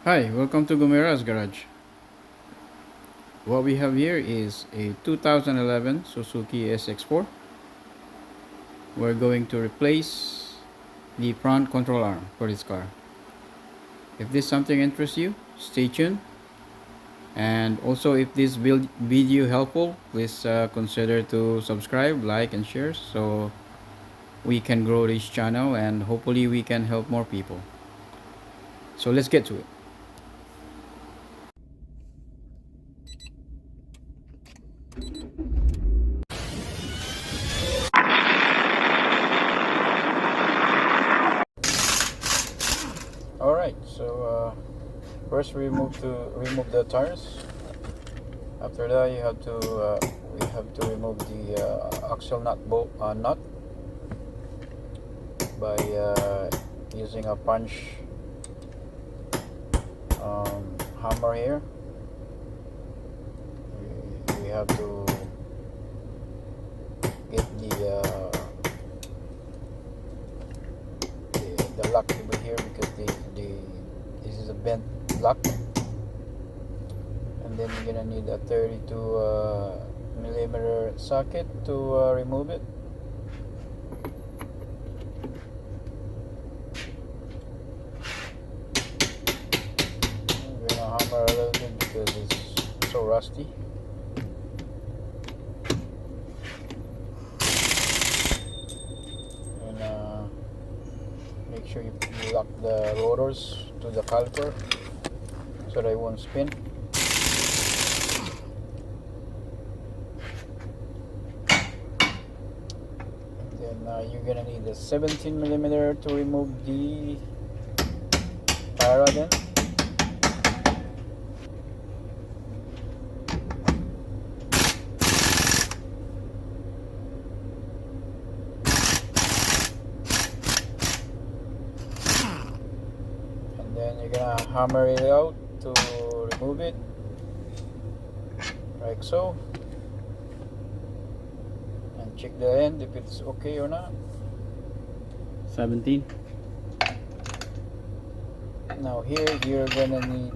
Hi, welcome to Gumera's Garage. What we have here is a 2011 Suzuki sx4. We're going to replace the front control arm for this car. If this something interests you, stay tuned. And also, if this video helpful, please consider to subscribe, like, and share so we can grow this channel and hopefully we can help more people. So let's get to it. Alright, so first remove the tires. After that, we have to remove the axle nut by using a punch hammer here. We have to get the lock over here because this is a bent lock, and then you're gonna need a 32 millimeter socket to remove it. I'm gonna hammer a little bit because it's so rusty. Make sure you lock the rotors to the caliper so they won't spin. And then you're gonna need a 17 millimeter to remove the tire rod end. Then you're gonna hammer it out to remove it, like so, and check the end if it's okay or not. 17. Now here you're gonna need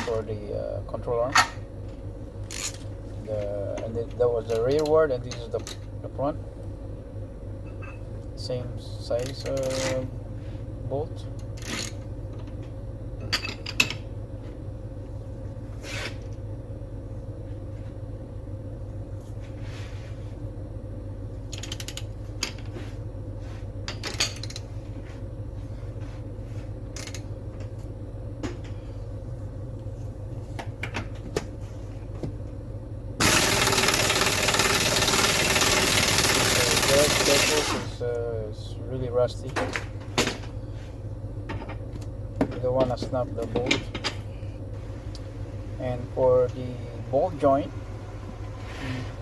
for the control arm. That was the rearward, and this is the front. Same size bolt. Is really rusty. You don't want to snap the bolt. And for the bolt joint,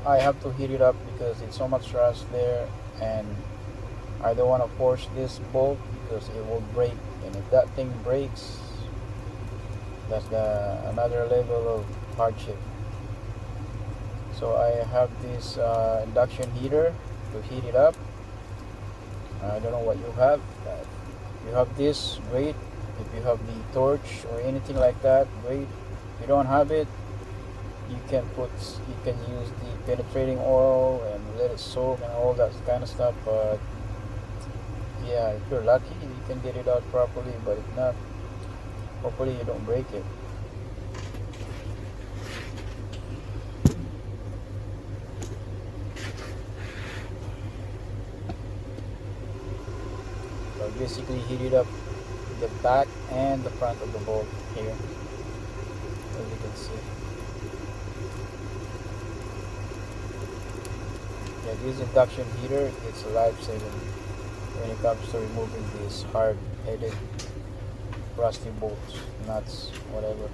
I have to heat it up because it's so much rust there, and I don't want to force this bolt because it will break. And if that thing breaks, that's another level of hardship. So I have this induction heater to heat it up. I don't know what you have. If you have this, great. If you have the torch or anything like that, great. If you don't have it, you can use the penetrating oil and let it soak and all that kind of stuff. But yeah, if you're lucky, you can get it out properly. But if not, hopefully you don't break it. Basically heated up the back and the front of the bolt here, as you can see. Yeah, this induction heater, it's a lifesaver when it comes to removing these hard-headed rusty bolts, nuts, whatever.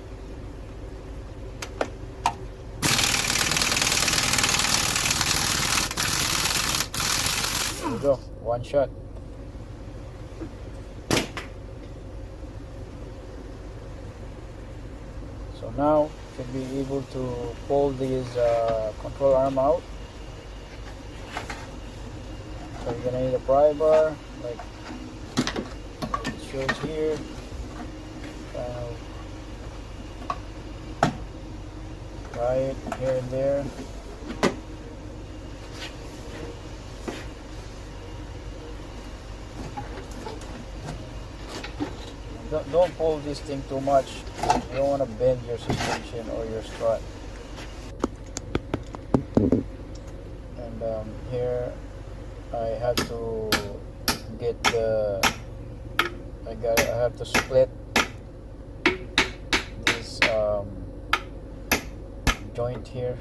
There we go, one shot. So now should be able to pull this control arm out. So you're gonna need a pry bar, like it shows here. Pry it here and there. Don't pull this thing too much. You don't want to bend your suspension or your strut. And here I have to get the I have to split this joint here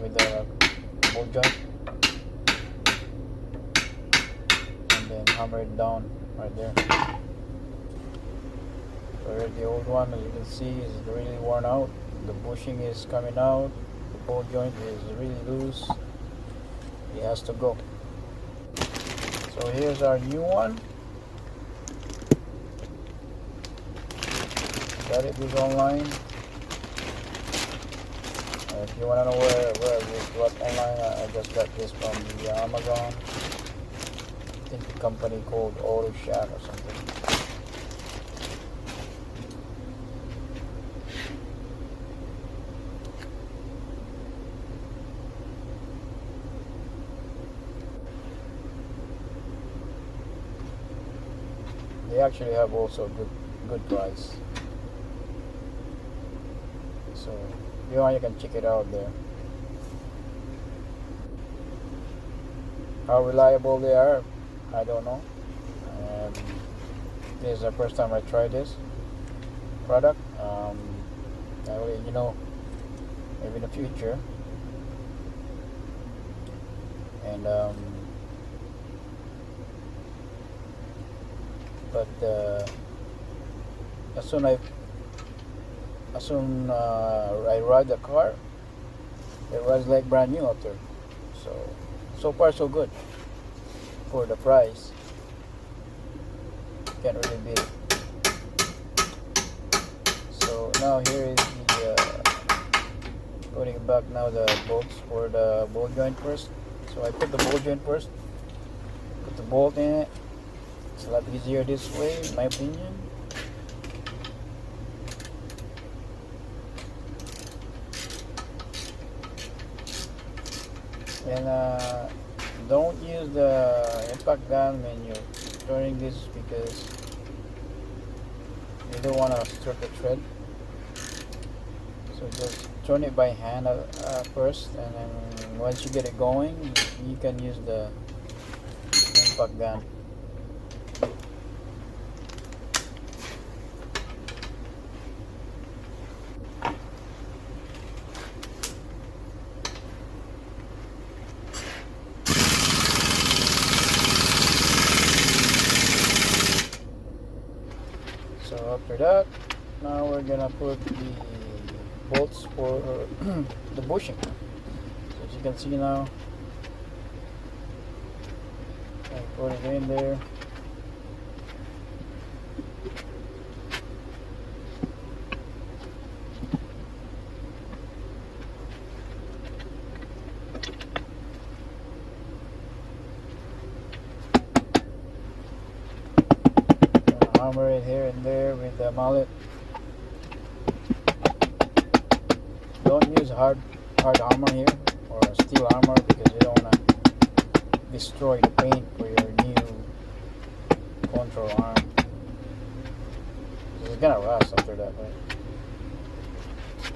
with the bolt joint, and then hammer it down right there. So the old one, as you can see, is really worn out. The bushing is coming out. The bolt joint is really loose. It has to go. So here's our new one. Got it this online. If you want to know what online, I just got this from the Amazon. I think the company called Auto Shack or something. They actually have also good price. So you can check it out there. How reliable they are, I don't know. This is the first time I tried this product. I will, maybe in the future. And but as soon I ride the car, it runs like brand new up there. So far so good for the price. Can't really beat it. So now here is the putting back now the bolts for the bolt joint first. So I put the bolt joint first, put the bolt in it. It's a lot easier this way, in my opinion. And don't use the impact gun when you're turning this, because you don't want to strip the thread. So just turn it by hand first, and then once you get it going, you can use the impact gun. So after that, now we're gonna put the bolts for the bushing. So as you can see now, I put it in there. Hammer it here and there with the mallet. Don't use hard hammer here or a steel hammer, because you don't want to destroy the paint for your new control arm. It's gonna rust after that, right?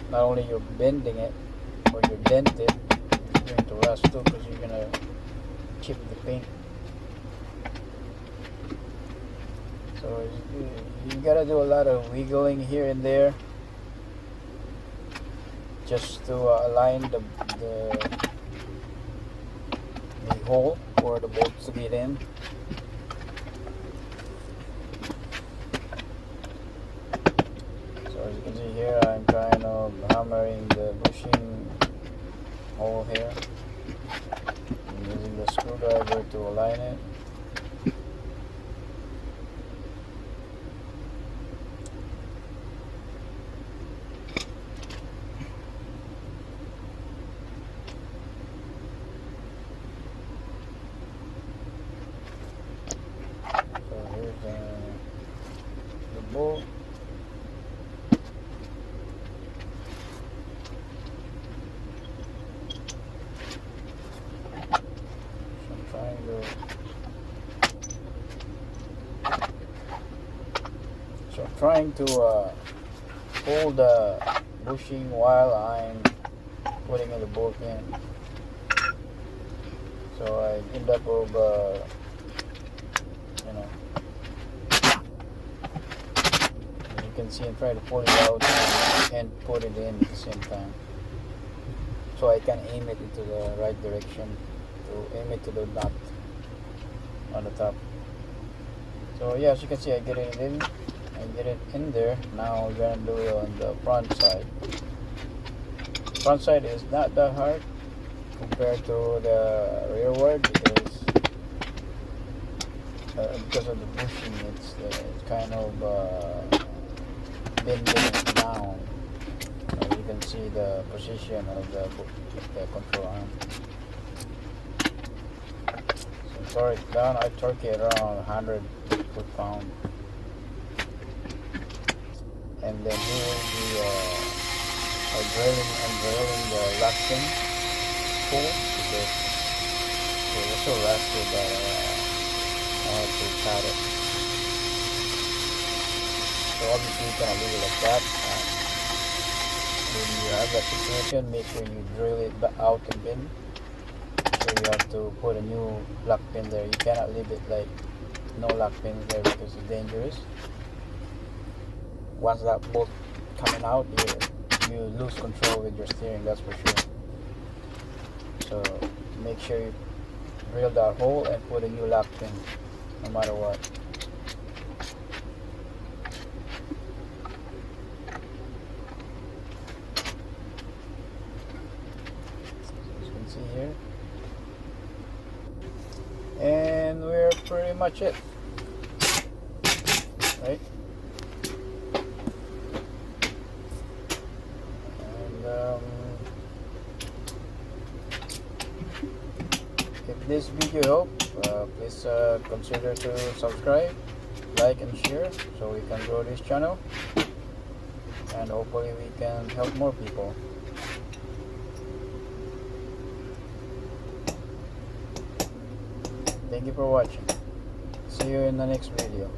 Not only you're bending it or you dent it, it's going to rust too, because you're gonna chip the paint. So you gotta do a lot of wiggling here and there just to align the hole for the bolts to get in. So as you can see here, I'm kind of hammering the bushing hole here. I'm using the screwdriver to align it. bolt. So I'm trying to hold the bushing while I'm putting in the bolt in. So I end up with you know, you can see I'm trying to pull it out and put it in at the same time, so I can aim it into the right direction, to aim it to the nut on the top. So yeah, as you can see, I get it in there. Now we're gonna do it on the front side. Front side is not that hard compared to the rearward, because of the bushing. It's kind of bending it down. You can see the position of the control arm. So torque it down. I torque it around 100 foot-pound. And then here I'm drilling the lock pin tool, because it was so rusty that I had to cut it. So obviously you cannot leave it like that. When you have that situation, make sure you drill it out again. So you have to put a new lock pin there. You cannot leave it like no lock pins there, because it's dangerous. Once that bolt coming out, you lose control with your steering, that's for sure. So make sure you drill that hole and put a new lock pin, no matter what. As you can see here, and we're pretty much it, right? If this video helped, please consider to subscribe, like and share, so we can grow this channel, and hopefully we can help more people. Thank you for watching. See you in the next video.